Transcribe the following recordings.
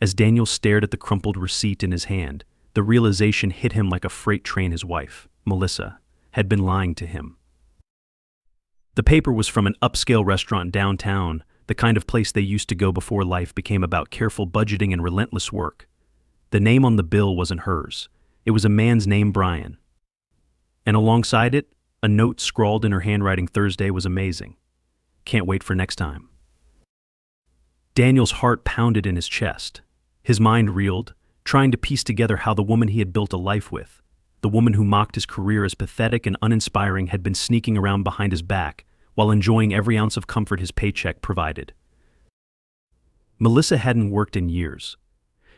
As Daniel stared at the crumpled receipt in his hand, the realization hit him like a freight train. His wife, Melissa, had been lying to him. The paper was from an upscale restaurant downtown, the kind of place they used to go before life became about careful budgeting and relentless work. The name on the bill wasn't hers. It was a man's name, Brian. And alongside it, a note scrawled in her handwriting: Thursday was amazing. Can't wait for next time. Daniel's heart pounded in his chest. His mind reeled, trying to piece together how the woman he had built a life with, the woman who mocked his career as pathetic and uninspiring, had been sneaking around behind his back while enjoying every ounce of comfort his paycheck provided. Melissa hadn't worked in years.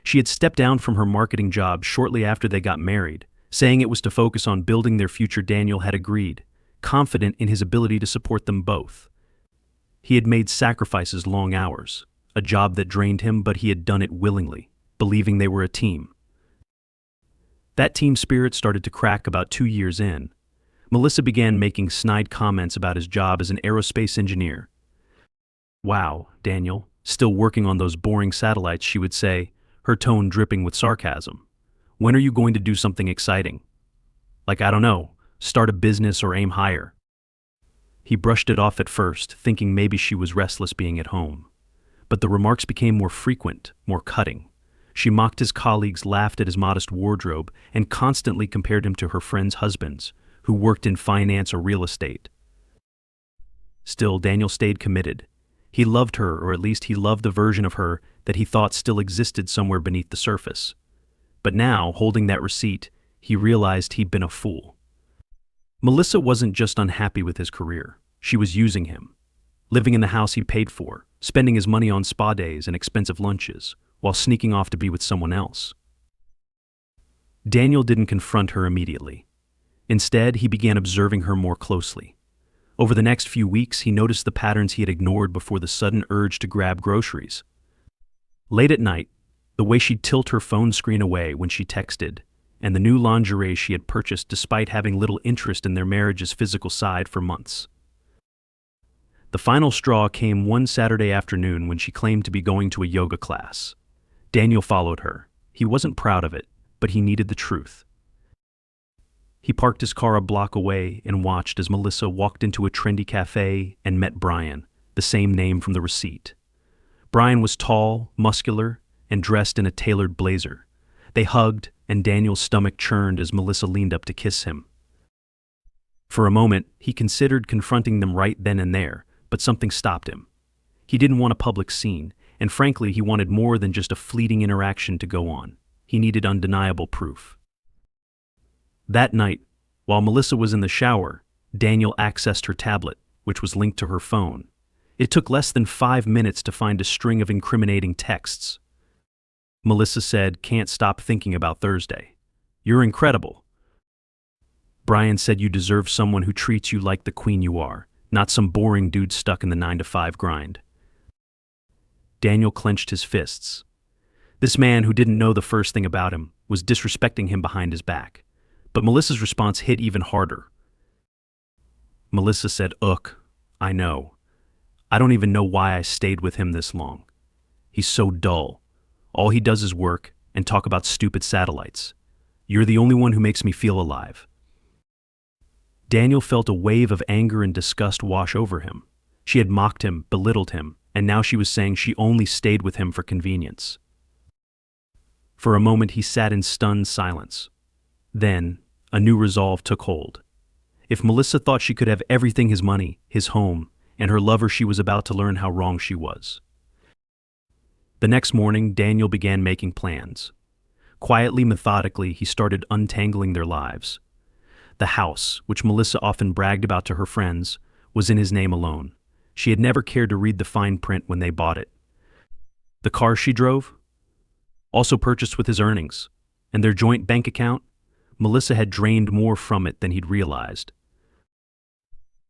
She had stepped down from her marketing job shortly after they got married, saying it was to focus on building their future. Daniel had agreed, confident in his ability to support them both. He had made sacrifices, long hours, a job that drained him, but he had done it willingly, believing they were a team. That team spirit started to crack about 2 years in. Melissa began making snide comments about his job as an aerospace engineer. "Wow, Daniel, still working on those boring satellites," she would say, her tone dripping with sarcasm. "When are you going to do something exciting? Like, I don't know, start a business or aim higher?" He brushed it off at first, thinking maybe she was restless being at home. But the remarks became more frequent, more cutting. She mocked his colleagues, laughed at his modest wardrobe, and constantly compared him to her friends' husbands, who worked in finance or real estate. Still, Daniel stayed committed. He loved her, or at least he loved the version of her that he thought still existed somewhere beneath the surface. But now, holding that receipt, he realized he'd been a fool. Melissa wasn't just unhappy with his career. She was using him. Living in the house he paid for, spending his money on spa days and expensive lunches, while sneaking off to be with someone else. Daniel didn't confront her immediately. Instead, he began observing her more closely. Over the next few weeks, he noticed the patterns he had ignored before the sudden urge to grab groceries. Late at night, the way she'd tilt her phone screen away when she texted, and the new lingerie she had purchased despite having little interest in their marriage's physical side for months. The final straw came one Saturday afternoon when she claimed to be going to a yoga class. Daniel followed her. He wasn't proud of it, but he needed the truth. He parked his car a block away and watched as Melissa walked into a trendy cafe and met Brian, the same name from the receipt. Brian was tall, muscular, and dressed in a tailored blazer. They hugged, and Daniel's stomach churned as Melissa leaned up to kiss him. For a moment, he considered confronting them right then and there, but something stopped him. He didn't want a public scene, and frankly, he wanted more than just a fleeting interaction to go on. He needed undeniable proof. That night, while Melissa was in the shower, Daniel accessed her tablet, which was linked to her phone. It took less than 5 minutes to find a string of incriminating texts. Melissa said, "Can't stop thinking about Thursday. You're incredible. Brian said you deserve someone who treats you like the queen you are, not some boring dude stuck in the 9-to-5 grind." Daniel clenched his fists. This man, who didn't know the first thing about him, was disrespecting him behind his back. But Melissa's response hit even harder. Melissa said, "Ugh, I know. I don't even know why I stayed with him this long. He's so dull. All he does is work and talk about stupid satellites. You're the only one who makes me feel alive." Daniel felt a wave of anger and disgust wash over him. She had mocked him, belittled him, and now she was saying she only stayed with him for convenience. For a moment he sat in stunned silence. Then, a new resolve took hold. If Melissa thought she could have everything, his money, his home, and her lover, she was about to learn how wrong she was. The next morning, Daniel began making plans. Quietly, methodically, he started untangling their lives. The house, which Melissa often bragged about to her friends, was in his name alone. She had never cared to read the fine print when they bought it. The car she drove, also purchased with his earnings, and their joint bank account, Melissa had drained more from it than he'd realized.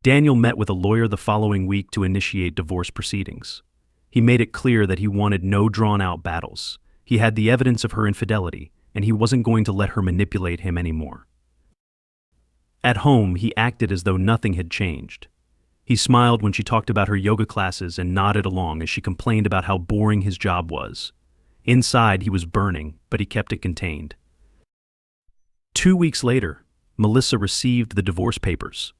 Daniel met with a lawyer the following week to initiate divorce proceedings. He made it clear that he wanted no drawn-out battles. He had the evidence of her infidelity, and he wasn't going to let her manipulate him anymore. At home, he acted as though nothing had changed. He smiled when she talked about her yoga classes and nodded along as she complained about how boring his job was. Inside, he was burning, but he kept it contained. 2 weeks later, Melissa received the divorce papers.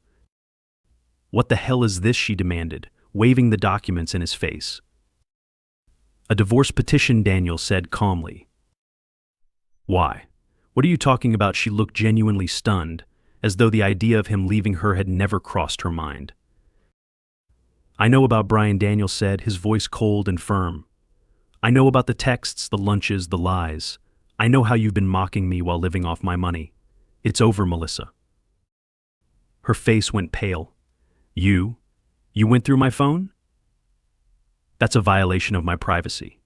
"What the hell is this?" she demanded, waving the documents in his face. "A divorce petition," Daniel said calmly. "Why? What are you talking about?" She looked genuinely stunned, as though the idea of him leaving her had never crossed her mind. "I know about Brian," Daniel said, his voice cold and firm. "I know about the texts, the lunches, the lies. I know how you've been mocking me while living off my money. It's over, Melissa." Her face went pale. You went through my phone? That's a violation of my privacy."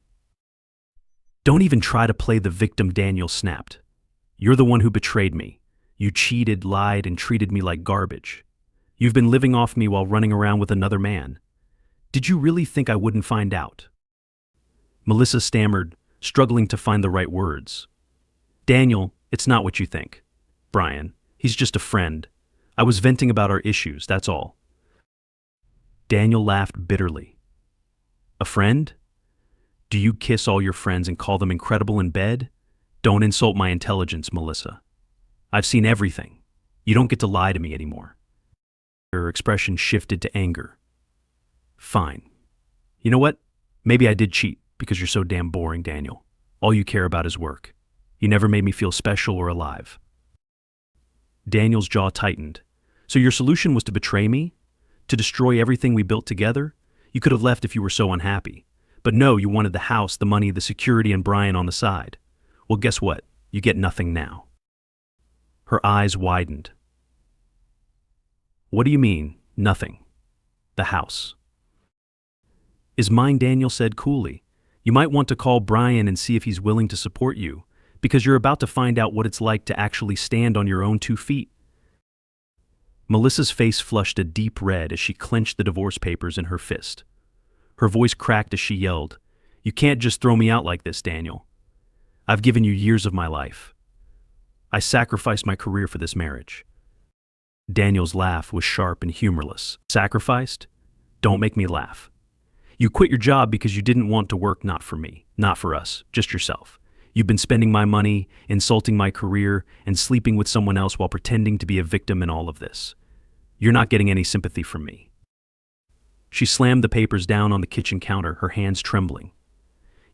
"Don't even try to play the victim," Daniel snapped. "You're the one who betrayed me. You cheated, lied, and treated me like garbage. You've been living off me while running around with another man. Did you really think I wouldn't find out?" Melissa stammered, struggling to find the right words. "Daniel, it's not what you think. Brian, he's just a friend. I was venting about our issues, that's all." Daniel laughed bitterly. "A friend? Do you kiss all your friends and call them incredible in bed? Don't insult my intelligence, Melissa. I've seen everything. You don't get to lie to me anymore." Her expression shifted to anger. "Fine. You know what? Maybe I did cheat because you're so damn boring, Daniel. All you care about is work. You never made me feel special or alive." Daniel's jaw tightened. "So your solution was to betray me? To destroy everything we built together? You could have left if you were so unhappy. But no, you wanted the house, the money, the security, and Brian on the side. Well, guess what? You get nothing now." Her eyes widened. "What do you mean, nothing? The house is mine," Daniel said coolly. "You might want to call Brian and see if he's willing to support you, because you're about to find out what it's like to actually stand on your own 2 feet. Melissa's face flushed a deep red as she clenched the divorce papers in her fist. Her voice cracked as she yelled, "You can't just throw me out like this, Daniel. I've given you years of my life. I sacrificed my career for this marriage." Daniel's laugh was sharp and humorless. "Sacrificed? Don't make me laugh. You quit your job because you didn't want to work, not for me, not for us, just yourself. You've been spending my money, insulting my career, and sleeping with someone else while pretending to be a victim in all of this. You're not getting any sympathy from me." She slammed the papers down on the kitchen counter, her hands trembling.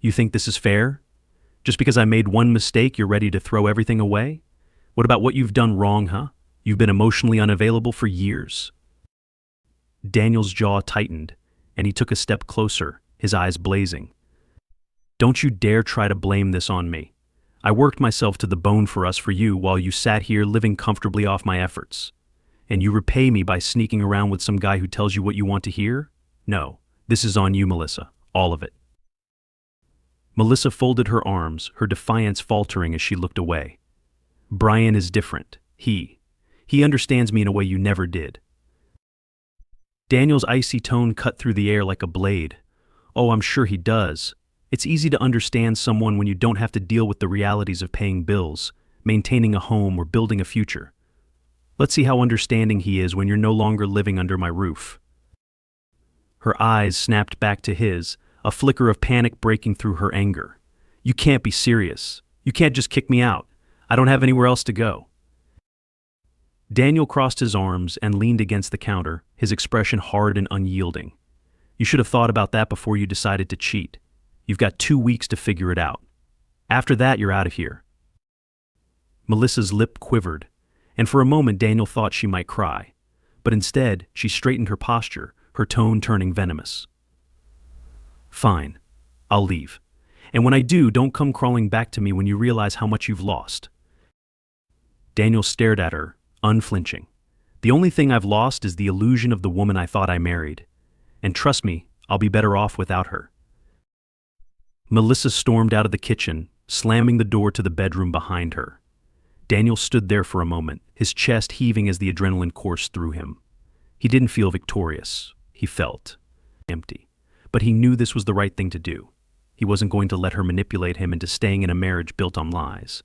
"You think this is fair? Just because I made one mistake, you're ready to throw everything away? What about what you've done wrong, huh? You've been emotionally unavailable for years." Daniel's jaw tightened, and he took a step closer, his eyes blazing. "Don't you dare try to blame this on me. I worked myself to the bone for us, for you, while you sat here living comfortably off my efforts. And you repay me by sneaking around with some guy who tells you what you want to hear? No, this is on you, Melissa, all of it." Melissa folded her arms, her defiance faltering as she looked away. "Brian is different. He understands me in a way you never did." Daniel's icy tone cut through the air like a blade. "Oh, I'm sure he does. It's easy to understand someone when you don't have to deal with the realities of paying bills, maintaining a home, or building a future. Let's see how understanding he is when you're no longer living under my roof." Her eyes snapped back to his, a flicker of panic breaking through her anger. "You can't be serious. You can't just kick me out. I don't have anywhere else to go." Daniel crossed his arms and leaned against the counter, his expression hard and unyielding. "You should have thought about that before you decided to cheat. You've got 2 weeks to figure it out. After that, you're out of here." Melissa's lip quivered, and for a moment Daniel thought she might cry. But instead, she straightened her posture, her tone turning venomous. "Fine, I'll leave. And when I do, don't come crawling back to me when you realize how much you've lost." Daniel stared at her, unflinching. "The only thing I've lost is the illusion of the woman I thought I married. And trust me, I'll be better off without her." Melissa stormed out of the kitchen, slamming the door to the bedroom behind her. Daniel stood there for a moment, his chest heaving as the adrenaline coursed through him. He didn't feel victorious. He felt empty. But he knew this was the right thing to do. He wasn't going to let her manipulate him into staying in a marriage built on lies.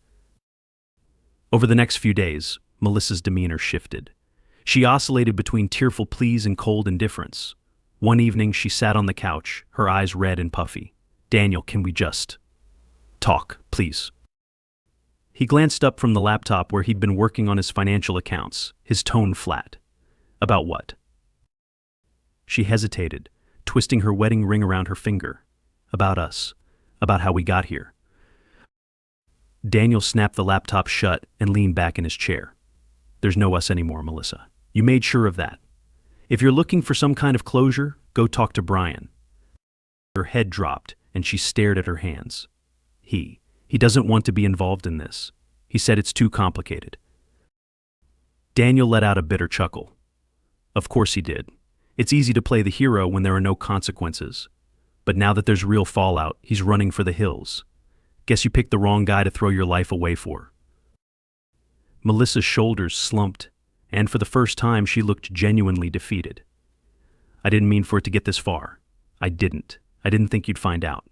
Over the next few days, Melissa's demeanor shifted. She oscillated between tearful pleas and cold indifference. One evening, she sat on the couch, her eyes red and puffy. "Daniel, can we just..." Talk, please. He glanced up from the laptop where he'd been working on his financial accounts, his tone flat. About what? She hesitated, twisting her wedding ring around her finger. About us. About how we got here. Daniel snapped the laptop shut and leaned back in his chair. There's no us anymore, Melissa. You made sure of that. If you're looking for some kind of closure, go talk to Brian. Her head dropped, and she stared at her hands. He doesn't want to be involved in this. He said it's too complicated. Daniel let out a bitter chuckle. Of course he did. It's easy to play the hero when there are no consequences. But now that there's real fallout, he's running for the hills. Guess you picked the wrong guy to throw your life away for. Melissa's shoulders slumped, and for the first time she looked genuinely defeated. I didn't mean for it to get this far. I didn't think you'd find out.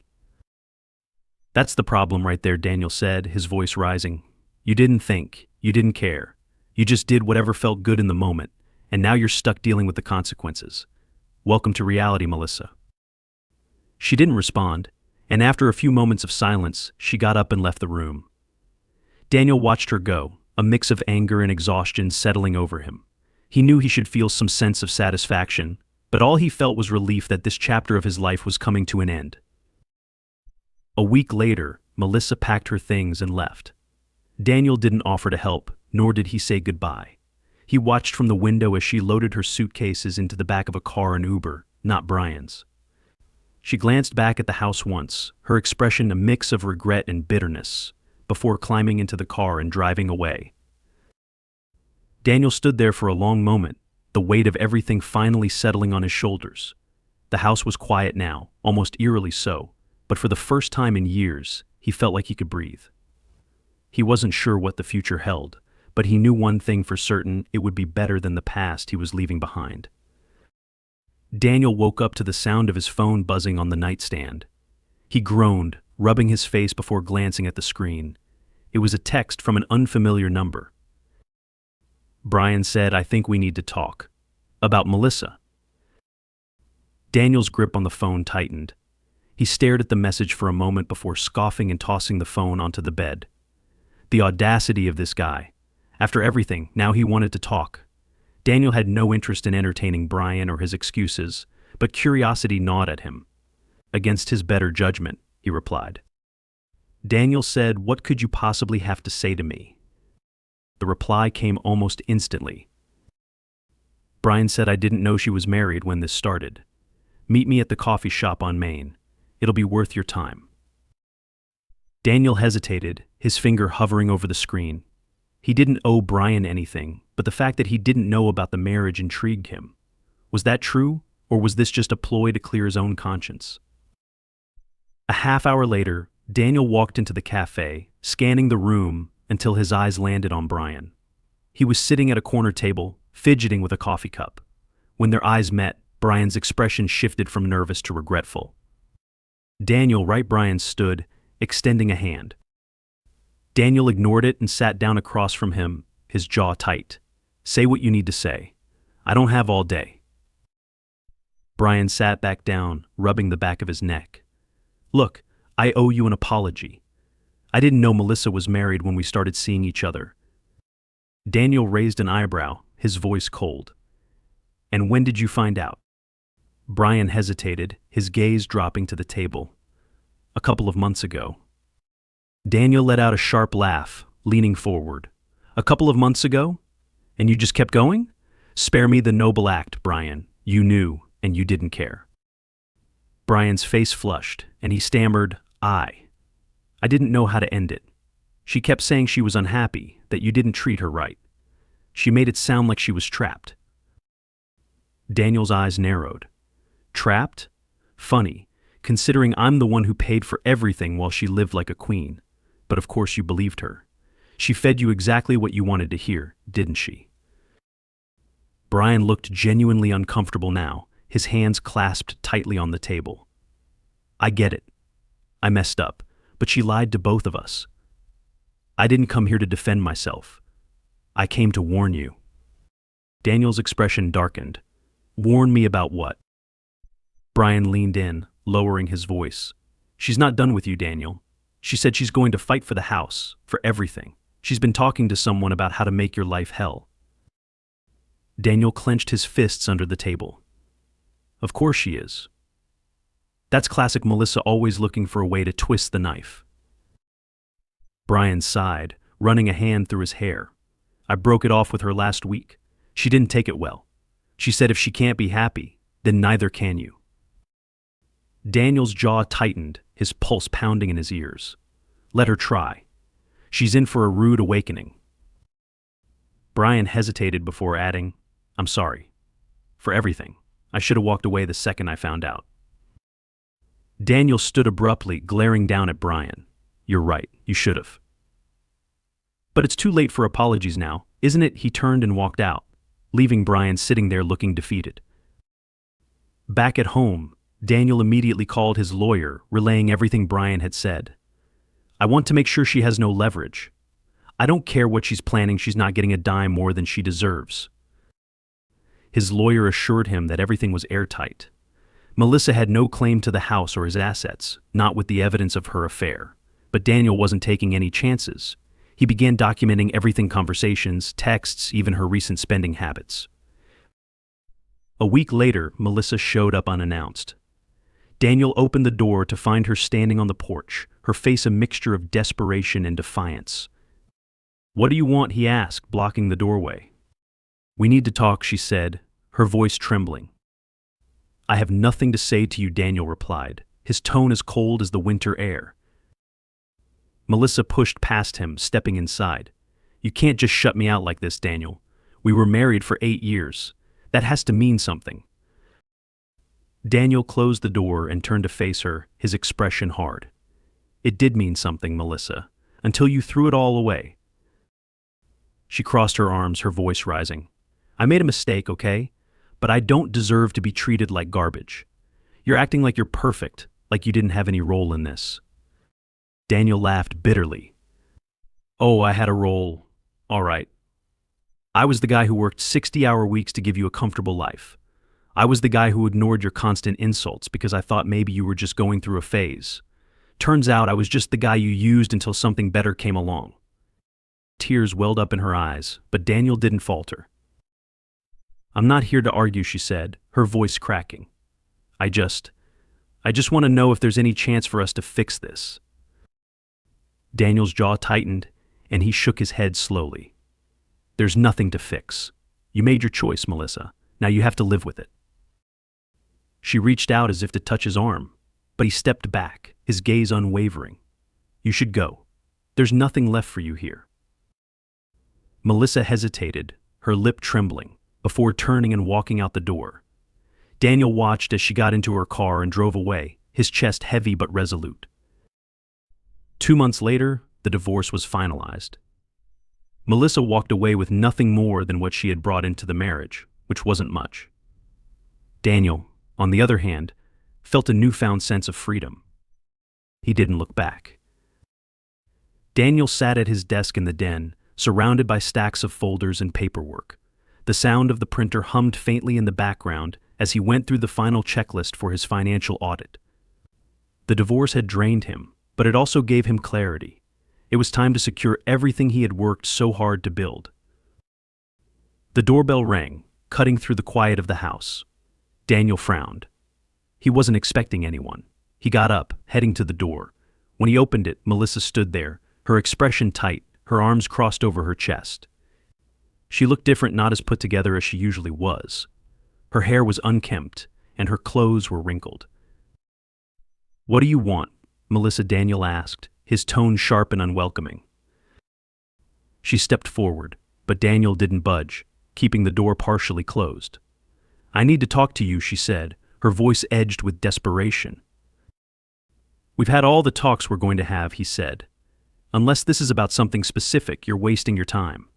That's the problem right there, Daniel said, his voice rising. You didn't think. You didn't care. You just did whatever felt good in the moment, and now you're stuck dealing with the consequences. Welcome to reality, Melissa. She didn't respond, and after a few moments of silence, she got up and left the room. Daniel watched her go, a mix of anger and exhaustion settling over him. He knew he should feel some sense of satisfaction, but all he felt was relief that this chapter of his life was coming to an end. A week later, Melissa packed her things and left. Daniel didn't offer to help, nor did he say goodbye. He watched from the window as she loaded her suitcases into the back of a car in Uber, not Brian's. She glanced back at the house once, her expression a mix of regret and bitterness, before climbing into the car and driving away. Daniel stood there for a long moment, the weight of everything finally settling on his shoulders. The house was quiet now, almost eerily so, but for the first time in years, he felt like he could breathe. He wasn't sure what the future held, but he knew one thing for certain: it would be better than the past he was leaving behind. Daniel woke up to the sound of his phone buzzing on the nightstand. He groaned, rubbing his face before glancing at the screen. It was a text from an unfamiliar number. Brian said, "I think we need to talk." About Melissa. Daniel's grip on the phone tightened. He stared at the message for a moment before scoffing and tossing the phone onto the bed. The audacity of this guy. After everything, now he wanted to talk. Daniel had no interest in entertaining Brian or his excuses, but curiosity gnawed at him. Against his better judgment, he replied. Daniel said, "What could you possibly have to say to me?" The reply came almost instantly. Brian said, "I didn't know she was married when this started. Meet me at the coffee shop on Main. It'll be worth your time." Daniel hesitated, his finger hovering over the screen. He didn't owe Brian anything, but the fact that he didn't know about the marriage intrigued him. Was that true, or was this just a ploy to clear his own conscience? A half hour later, Daniel walked into the cafe, scanning the room until his eyes landed on Brian. He was sitting at a corner table, fidgeting with a coffee cup. When their eyes met, Brian's expression shifted from nervous to regretful. Daniel, right Brian stood, extending a hand. Daniel ignored it and sat down across from him, his jaw tight. "Say what you need to say. I don't have all day." Brian sat back down, rubbing the back of his neck. "Look, I owe you an apology. I didn't know Melissa was married when we started seeing each other." Daniel raised an eyebrow, his voice cold. "And when did you find out?" Brian hesitated, his gaze dropping to the table. "A couple of months ago." Daniel let out a sharp laugh, leaning forward. "A couple of months ago? And you just kept going? Spare me the noble act, Brian. You knew, and you didn't care." Brian's face flushed, and he stammered, I didn't know how to end it. She kept saying she was unhappy, that you didn't treat her right. She made it sound like she was trapped." Daniel's eyes narrowed. "Trapped? Funny, considering I'm the one who paid for everything while she lived like a queen. But of course you believed her. She fed you exactly what you wanted to hear, didn't she?" Brian looked genuinely uncomfortable now, his hands clasped tightly on the table. "I get it. I messed up, but she lied to both of us. I didn't come here to defend myself. I came to warn you." Daniel's expression darkened. "Warn me about what?" Brian leaned in, lowering his voice. "She's not done with you, Daniel. She said she's going to fight for the house, for everything. She's been talking to someone about how to make your life hell. Daniel clenched his fists under the table. Of course she is. That's classic Melissa, always looking for a way to twist the knife. Brian sighed, running a hand through his hair. I broke it off with her last week. She didn't take it well. She said if she can't be happy, then neither can you. Daniel's jaw tightened, his pulse pounding in his ears. Let her try. She's in for a rude awakening. Brian hesitated before adding, I'm sorry. For everything. I should have walked away the second I found out. Daniel stood abruptly, glaring down at Brian. You're right, you should have. But it's too late for apologies now, isn't it? He turned and walked out, leaving Brian sitting there looking defeated. Back at home, Daniel immediately called his lawyer, relaying everything Brian had said. I want to make sure she has no leverage. I don't care what she's planning, she's not getting a dime more than she deserves. His lawyer assured him that everything was airtight. Melissa had no claim to the house or his assets, not with the evidence of her affair. But Daniel wasn't taking any chances. He began documenting everything: conversations, texts, even her recent spending habits. A week later, Melissa showed up unannounced. Daniel opened the door to find her standing on the porch, her face a mixture of desperation and defiance. What do you want? He asked, blocking the doorway. We need to talk, she said, her voice trembling. I have nothing to say to you, Daniel replied, his tone as cold as the winter air. Melissa pushed past him, stepping inside. You can't just shut me out like this, Daniel. We were married for 8 years. That has to mean something. Daniel closed the door and turned to face her, his expression hard. It did mean something, Melissa, until you threw it all away. She crossed her arms, her voice rising. I made a mistake, okay? But I don't deserve to be treated like garbage. You're acting like you're perfect, like you didn't have any role in this. Daniel laughed bitterly. Oh, I had a role. All right. I was the guy who worked 60-hour weeks to give you a comfortable life. I was the guy who ignored your constant insults because I thought maybe you were just going through a phase. Turns out I was just the guy you used until something better came along. Tears welled up in her eyes, but Daniel didn't falter. I'm not here to argue, she said, her voice cracking. I just want to know if there's any chance for us to fix this. Daniel's jaw tightened, and he shook his head slowly. There's nothing to fix. You made your choice, Melissa. Now you have to live with it. She reached out as if to touch his arm, but he stepped back, his gaze unwavering. You should go. There's nothing left for you here. Melissa hesitated, her lip trembling, before turning and walking out the door. Daniel watched as she got into her car and drove away, his chest heavy but resolute. 2 months later, the divorce was finalized. Melissa walked away with nothing more than what she had brought into the marriage, which wasn't much. Daniel, on the other hand, felt a newfound sense of freedom. He didn't look back. Daniel sat at his desk in the den, surrounded by stacks of folders and paperwork. The sound of the printer hummed faintly in the background as he went through the final checklist for his financial audit. The divorce had drained him, but it also gave him clarity. It was time to secure everything he had worked so hard to build. The doorbell rang, cutting through the quiet of the house. Daniel frowned. He wasn't expecting anyone. He got up, heading to the door. When he opened it, Melissa stood there, her expression tight, her arms crossed over her chest. She looked different, not as put together as she usually was. Her hair was unkempt, and her clothes were wrinkled. What do you want? Melissa, Daniel asked, his tone sharp and unwelcoming. She stepped forward, but Daniel didn't budge, keeping the door partially closed. I need to talk to you, she said, her voice edged with desperation. We've had all the talks we're going to have, he said. Unless this is about something specific, you're wasting your time.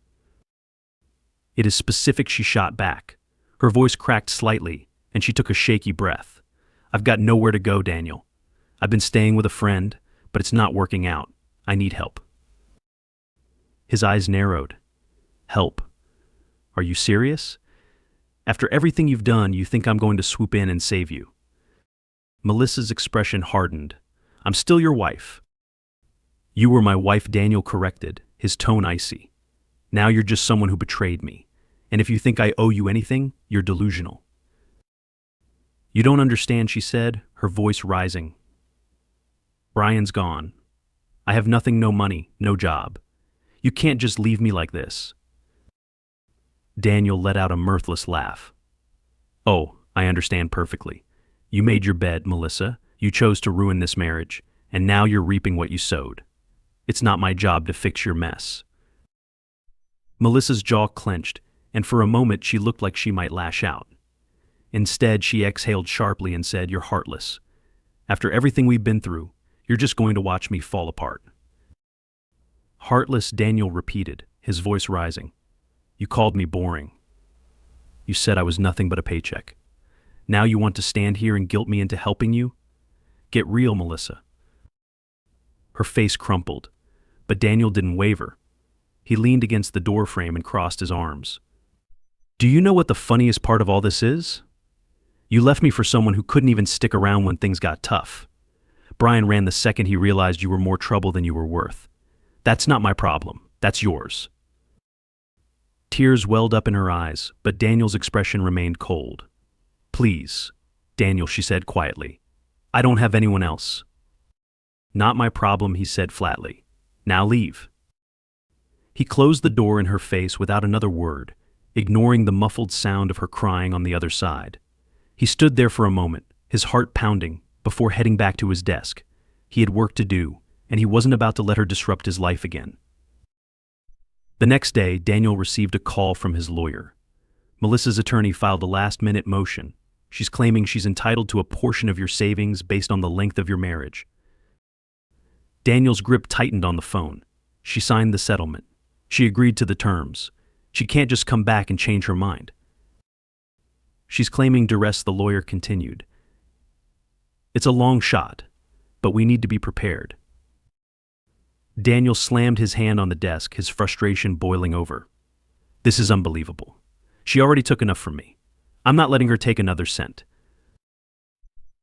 It is specific, she shot back. Her voice cracked slightly, and she took a shaky breath. I've got nowhere to go, Daniel. I've been staying with a friend, but it's not working out. I need help. His eyes narrowed. Help? Are you serious? After everything you've done, you think I'm going to swoop in and save you? Melissa's expression hardened. I'm still your wife. You were my wife, Daniel corrected, his tone icy. Now you're just someone who betrayed me. And if you think I owe you anything, you're delusional. You don't understand, she said, her voice rising. Brian's gone. I have nothing, no money, no job. You can't just leave me like this. Daniel let out a mirthless laugh. Oh, I understand perfectly. You made your bed, Melissa. You chose to ruin this marriage, and now you're reaping what you sowed. It's not my job to fix your mess. Melissa's jaw clenched, and for a moment she looked like she might lash out. Instead, she exhaled sharply and said, "You're heartless. After everything we've been through, you're just going to watch me fall apart." Heartless, Daniel repeated, his voice rising. You called me boring. You said I was nothing but a paycheck. Now you want to stand here and guilt me into helping you? Get real, Melissa. Her face crumpled, but Daniel didn't waver. He leaned against the doorframe and crossed his arms. Do you know what the funniest part of all this is? You left me for someone who couldn't even stick around when things got tough. Brian ran the second he realized you were more trouble than you were worth. That's not my problem. That's yours. Tears welled up in her eyes, but Daniel's expression remained cold. Please, Daniel, she said quietly. I don't have anyone else. Not my problem, he said flatly. Now leave. He closed the door in her face without another word, ignoring the muffled sound of her crying on the other side. He stood there for a moment, his heart pounding, before heading back to his desk. He had work to do, and he wasn't about to let her disrupt his life again. The next day, Daniel received a call from his lawyer. Melissa's attorney filed a last-minute motion. She's claiming she's entitled to a portion of your savings based on the length of your marriage. Daniel's grip tightened on the phone. She signed the settlement. She agreed to the terms. She can't just come back and change her mind. She's claiming duress, the lawyer continued. It's a long shot, but we need to be prepared. Daniel slammed his hand on the desk, his frustration boiling over. This is unbelievable. She already took enough from me. I'm not letting her take another cent.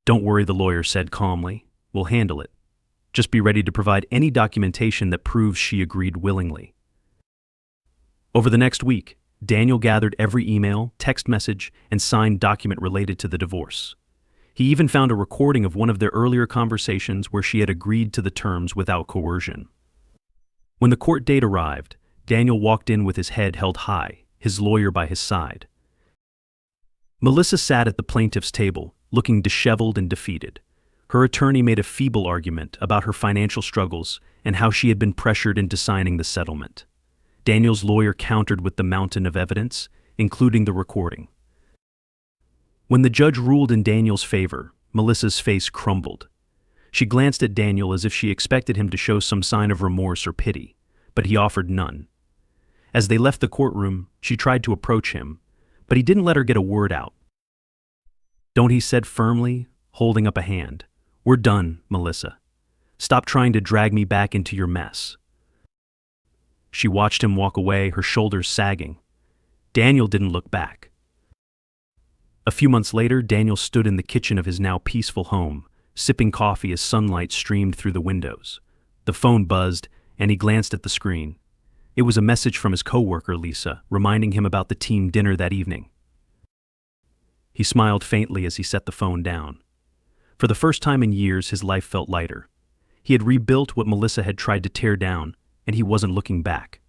Don't worry, the lawyer said calmly. We'll handle it. Just be ready to provide any documentation that proves she agreed willingly. Over the next week, Daniel gathered every email, text message, and signed document related to the divorce. He even found a recording of one of their earlier conversations where she had agreed to the terms without coercion. When the court date arrived, Daniel walked in with his head held high, his lawyer by his side. Melissa sat at the plaintiff's table, looking disheveled and defeated. Her attorney made a feeble argument about her financial struggles and how she had been pressured into signing the settlement. Daniel's lawyer countered with the mountain of evidence, including the recording. When the judge ruled in Daniel's favor, Melissa's face crumbled. She glanced at Daniel as if she expected him to show some sign of remorse or pity, but he offered none. As they left the courtroom, she tried to approach him, but he didn't let her get a word out. Don't, he said firmly, holding up a hand. We're done, Melissa. Stop trying to drag me back into your mess. She watched him walk away, her shoulders sagging. Daniel didn't look back. A few months later, Daniel stood in the kitchen of his now peaceful home, sipping coffee as sunlight streamed through the windows. The phone buzzed, and he glanced at the screen. It was a message from his coworker, Lisa, reminding him about the team dinner that evening. He smiled faintly as he set the phone down. For the first time in years, his life felt lighter. He had rebuilt what Melissa had tried to tear down, and he wasn't looking back.